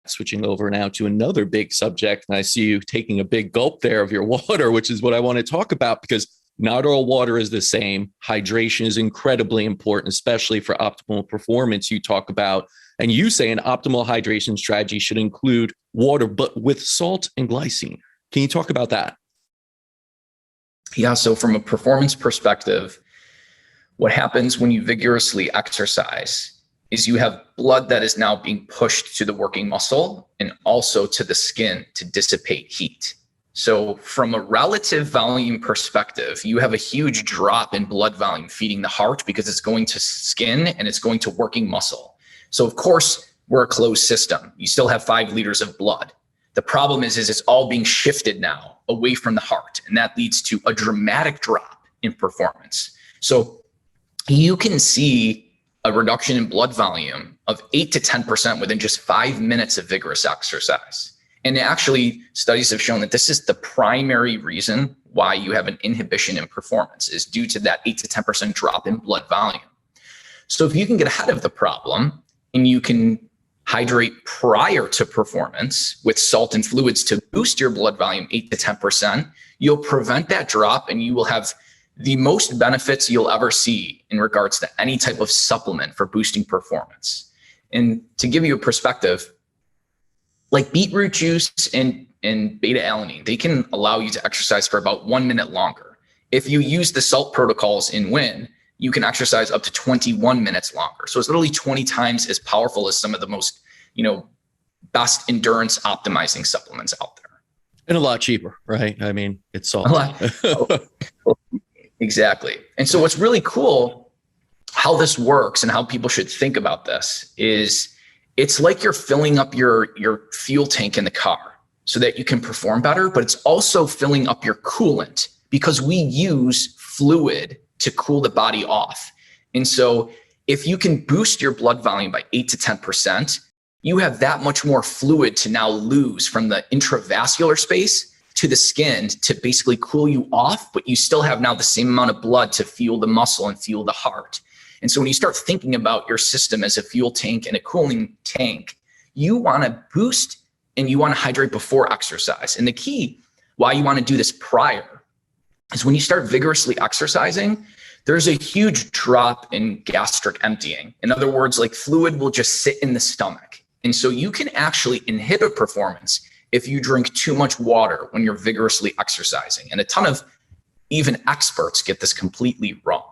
switching over now to another big subject. And I see you taking a big gulp there of your water, which is what I want to talk about, because not all water is the same. Hydration is incredibly important, especially for optimal performance. You talk about, and you say an optimal hydration strategy should include water, but with salt and glycine. Can you talk about that? Yeah, so from a performance perspective, what happens when you vigorously exercise is you have blood that is now being pushed to the working muscle and also to the skin to dissipate heat. So from a relative volume perspective, you have a huge drop in blood volume feeding the heart because it's going to skin and it's going to working muscle. So of course, we're a closed system. You still have 5 liters of blood. The problem is it's all being shifted now away from the heart, and that leads to a dramatic drop in performance. So you can see a reduction in blood volume of 8 to 10% within just 5 minutes of vigorous exercise. And actually, studies have shown that this is the primary reason why you have an inhibition in performance, is due to that 8 to 10% drop in blood volume. So if you can get ahead of the problem and you can hydrate prior to performance with salt and fluids to boost your blood volume 8 to 10%, you'll prevent that drop and you will have the most benefits you'll ever see in regards to any type of supplement for boosting performance. And to give you a perspective, like beetroot juice and beta alanine, they can allow you to exercise for about 1 minute longer. If you use the salt protocols in WIN, you can exercise up to 21 minutes longer. So it's literally 20 times as powerful as some of the most, best endurance optimizing supplements out there. And a lot cheaper, right? I mean, it's salt. Exactly. And so what's really cool, how this works and how people should think about this is, it's like you're filling up your fuel tank in the car so that you can perform better, but it's also filling up your coolant because we use fluid to cool the body off. And so if you can boost your blood volume by 8 to 10%, you have that much more fluid to now lose from the intravascular space to the skin to basically cool you off, but you still have now the same amount of blood to fuel the muscle and fuel the heart. And so when you start thinking about your system as a fuel tank and a cooling tank, you want to boost and you want to hydrate before exercise. And the key why you want to do this prior is when you start vigorously exercising, there's a huge drop in gastric emptying. In other words, like fluid will just sit in the stomach. And so you can actually inhibit performance if you drink too much water when you're vigorously exercising. And a ton of even experts get this completely wrong.